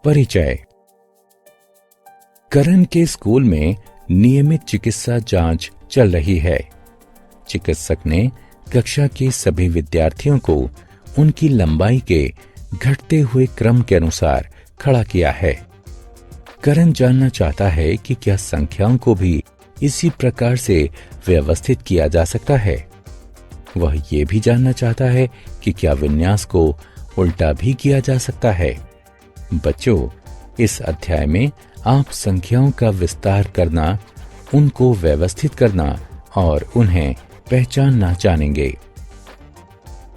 परिचय। करण के स्कूल में नियमित चिकित्सा जांच चल रही है। चिकित्सक ने कक्षा के सभी विद्यार्थियों को उनकी लंबाई के घटते हुए क्रम के अनुसार खड़ा किया है। करण जानना चाहता है कि क्या संख्याओं को भी इसी प्रकार से व्यवस्थित किया जा सकता है। वह ये भी जानना चाहता है कि क्या विन्यास को उल्टा भी किया जा सकता है। बच्चों, इस अध्याय में आप संख्याओं का विस्तार करना, उनको व्यवस्थित करना और उन्हें पहचानना जानेंगे।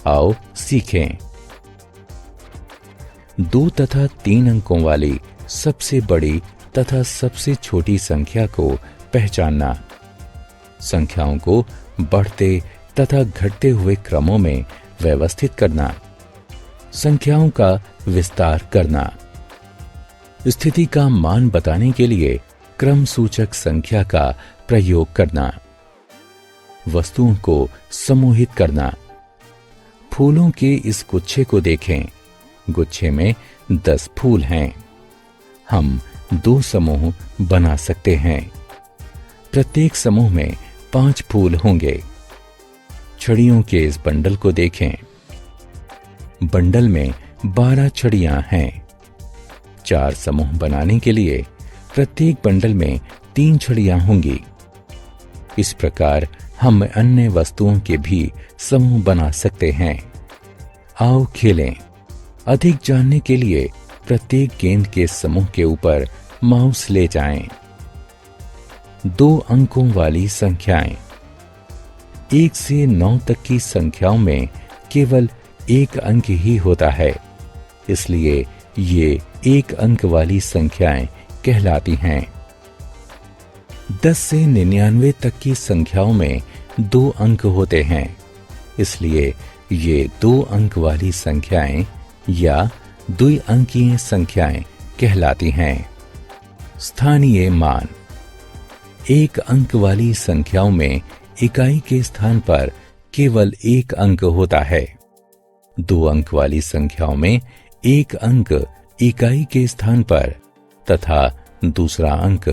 आओ सीखें। 2 तथा 3 अंकों वाली सबसे बड़ी तथा सबसे छोटी संख्या को पहचानना। संख्याओं को बढ़ते तथा घटते हुए क्रमों में व्यवस्थित करना। संख्याओं का विस्तार करना। स्थिति का मान बताने के लिए क्रम सूचक संख्या का प्रयोग करना। वस्तुओं को समूहित करना। फूलों के इस गुच्छे को देखें। गुच्छे में 10 फूल हैं। हम 2 समूह बना सकते हैं। प्रत्येक समूह में 5 फूल होंगे। छड़ियों के इस बंडल को देखें। बंडल में 12 छड़ियां हैं। 4 समूह बनाने के लिए प्रत्येक बंडल में 3 छड़ियां होंगी। इस प्रकार हम अन्य वस्तुओं के भी समूह बना सकते हैं। आओ खेलें। अधिक जानने के लिए प्रत्येक गेंद के समूह के ऊपर माउस ले जाएं। 2 अंकों वाली संख्याएं। 1 से 9 तक की संख्याओं में केवल 1 अंक ही होता है, इसलिए ये 1 अंक वाली संख्याएं कहलाती हैं। 10 से 99 तक की संख्याओं में 2 अंक होते हैं, इसलिए ये 2 अंक वाली संख्याएं या द्विअंकीय संख्याएं कहलाती हैं। स्थानीय मान। 1 अंक वाली संख्याओं में इकाई के स्थान पर केवल 1 अंक होता है। 2 अंक वाली संख्याओं में 1 अंक इकाई के स्थान पर तथा दूसरा अंक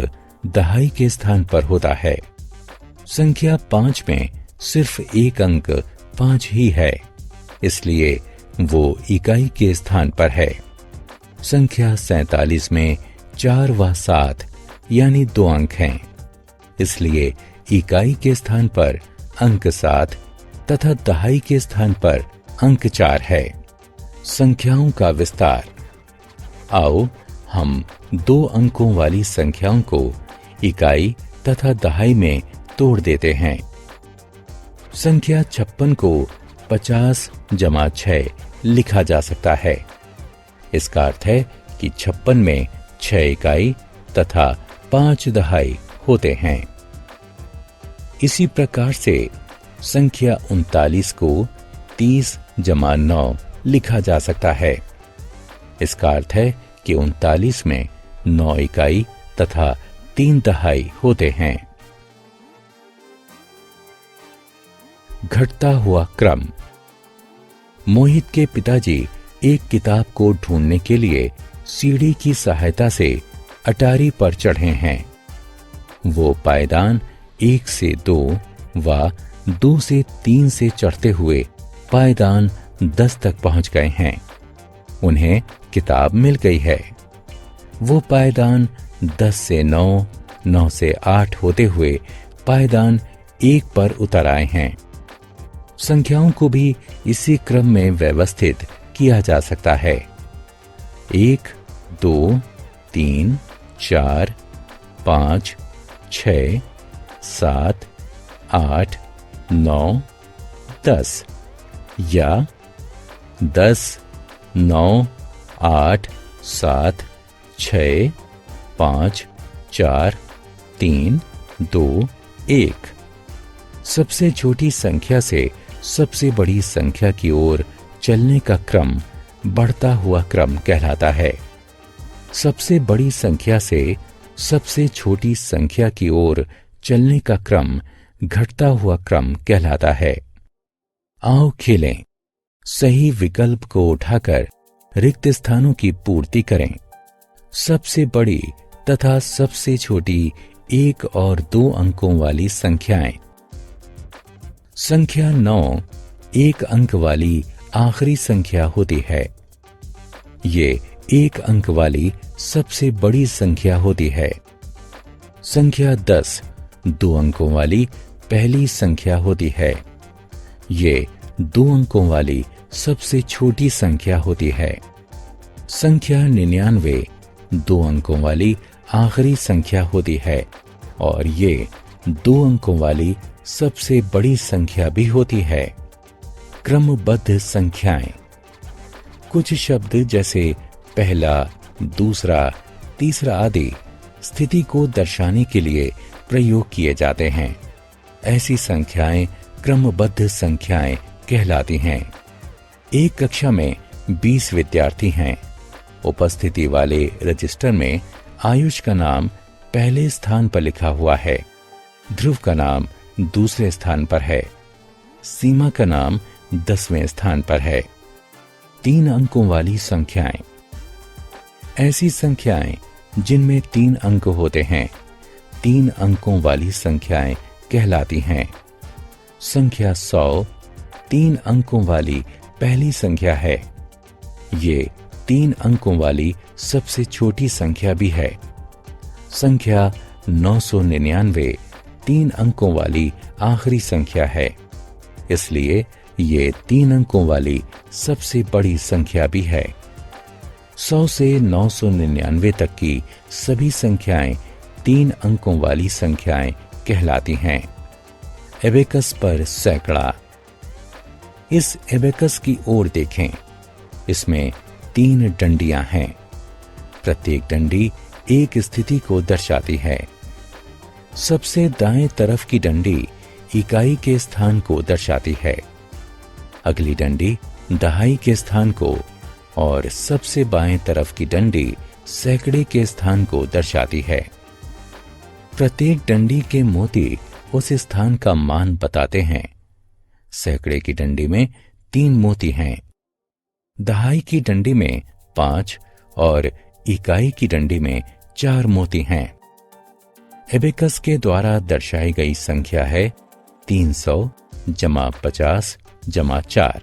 दहाई के स्थान पर होता है। संख्या 5 में सिर्फ 1 अंक 5 ही है, इसलिए वो इकाई के स्थान पर है। संख्या 47 में 4 व 7 यानी 2 अंक हैं, इसलिए इकाई के स्थान पर अंक 7 तथा दहाई के स्थान पर अंक 4 है। संख्याओं का विस्तार। आओ हम 2 अंकों वाली संख्याओं को इकाई तथा दहाई में तोड़ देते हैं। संख्या 56 को 50 + 6 लिखा जा सकता है। इसका अर्थ है कि 56 में 6 इकाई तथा 5 दहाई होते हैं। इसी प्रकार से संख्या 39 को 30 + 9 लिखा जा सकता है। इसका अर्थ है कि 39 में 9 इकाई तथा 3 दहाई होते हैं। घटता हुआ क्रम। मोहित के पिताजी एक किताब को ढूंढने के लिए सीढ़ी की सहायता से अटारी पर चढ़े हैं। वो पायदान 1 से 2 व 2 से 3 से चढ़ते हुए पायदान 10 तक पहुंच गए हैं। उन्हें किताब मिल गई है। वो पायदान 10 से 9, 9 से 8 होते हुए पायदान 1 पर उतर आए हैं। संख्याओं को भी इसी क्रम में व्यवस्थित किया जा सकता है। 1, 2, 3, 4, 5, 6, 7, 8, 9, 10 या 10, 9, 8, 7, 6, 5, 4, 3, 2, 1। सबसे छोटी संख्या से सबसे बड़ी संख्या की ओर चलने का क्रम बढ़ता हुआ क्रम कहलाता है। सबसे बड़ी संख्या से सबसे छोटी संख्या की ओर चलने का क्रम घटता हुआ क्रम कहलाता है। आओ खेलें। सही विकल्प को उठाकर रिक्त स्थानों की पूर्ति करें। सबसे बड़ी तथा सबसे छोटी 1 और 2 अंकों वाली संख्याएं। संख्या 9 1 अंक वाली आखिरी संख्या होती है। ये 1 अंक वाली सबसे बड़ी संख्या होती है। संख्या 10 2 अंकों वाली पहली संख्या होती है। ये 2 अंकों वाली सबसे छोटी संख्या होती है। संख्या 99 2 अंकों वाली आखिरी संख्या होती है और ये 2 अंकों वाली सबसे बड़ी संख्या भी होती है। क्रमबद्ध संख्याएं। कुछ शब्द जैसे पहला, दूसरा, तीसरा आदि स्थिति को दर्शाने के लिए प्रयोग किए जाते हैं। ऐसी संख्याएं क्रमबद्ध संख्याएं कहलाती हैं। एक कक्षा में 20 विद्यार्थी हैं। उपस्थिति वाले रजिस्टर में आयुष का नाम पहले स्थान पर लिखा हुआ है, ध्रुव का नाम दूसरे स्थान पर है, सीमा का नाम 10वें स्थान पर है। 3 अंकों वाली संख्याएं। ऐसी संख्याएं जिनमें 3 अंक होते हैं 3 अंकों वाली संख्याएं कहलाती हैं। संख्या 100 3 अंकों वाली पहली संख्या है। ये 3 अंकों वाली सबसे छोटी संख्या भी है। संख्या 999 3 अंकों वाली आखिरी संख्या है, इसलिए ये 3 अंकों वाली सबसे बड़ी संख्या भी है। 100 से 999 तक की सभी संख्याएं 3 अंकों वाली संख्याएं कहलाती हैं। एबेकस पर सैकड़ा। इस एबेकस की ओर देखें। इसमें 3 डंडियां हैं। प्रत्येक डंडी एक स्थिति को दर्शाती है। सबसे दाएं तरफ की डंडी इकाई के स्थान को दर्शाती है, अगली डंडी दहाई के स्थान को और सबसे बाएं तरफ की डंडी सैकड़े के स्थान को दर्शाती है। प्रत्येक डंडी के मोती उस स्थान का मान बताते हैं। सैकड़े की डंडी में 3 मोती हैं, दहाई की डंडी में 5 और इकाई की डंडी में 4 मोती हैं। एबेकस के द्वारा दर्शाई गई संख्या है 300 जमा 50 जमा 4,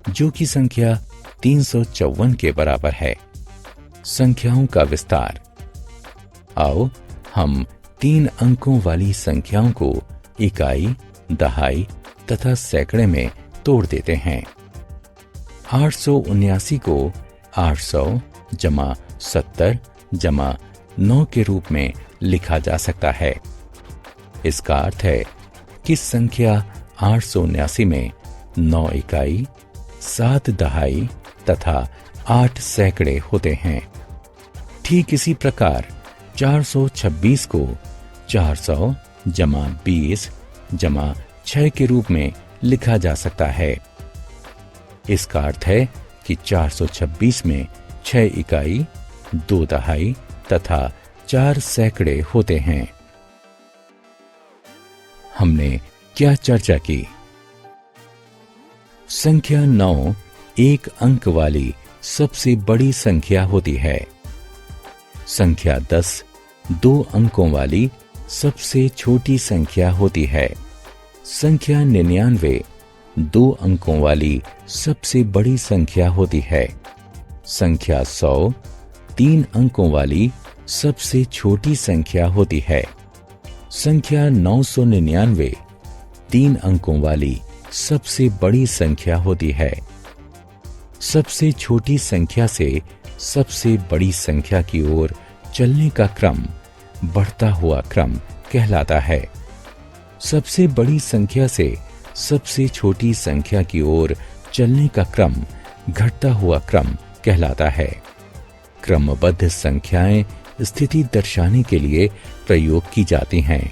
जो कि संख्या 354 के बराबर है। संख्याओं का विस्तार। आओ हम 3 अंकों वाली संख्याओं को इकाई, दहाई तथा सैकड़े में तोड़ देते हैं। 879 को 800 जमा 70 जमा 9 के रूप में लिखा जा सकता है। इसका अर्थ है कि संख्या 879 में 9 इकाई, 7 दहाई तथा 8 सैकड़े होते हैं। ठीक इसी प्रकार 426 को 400 जमा 20 जमा 6 के रूप में लिखा जा सकता है। इसका अर्थ है कि 426 में 6 इकाई, 2 दहाई तथा 4 सैकड़े होते हैं। हमने क्या चर्चा की? संख्या 9 1 अंक वाली सबसे बड़ी संख्या होती है। संख्या 10 2 अंकों वाली सबसे छोटी संख्या होती है। संख्या 99 2 अंकों वाली सबसे बड़ी संख्या होती है। संख्या 100 3 अंकों वाली सबसे छोटी संख्या होती है। संख्या 999 3 अंकों वाली सबसे बड़ी संख्या होती है। सबसे छोटी संख्या से सबसे बड़ी संख्या की ओर चलने का क्रम बढ़ता हुआ क्रम कहलाता है। सबसे बड़ी संख्या से सबसे छोटी संख्या की ओर चलने का क्रम घटता हुआ क्रम कहलाता है। क्रमबद्ध संख्याएं स्थिति दर्शाने के लिए प्रयोग की जाती हैं।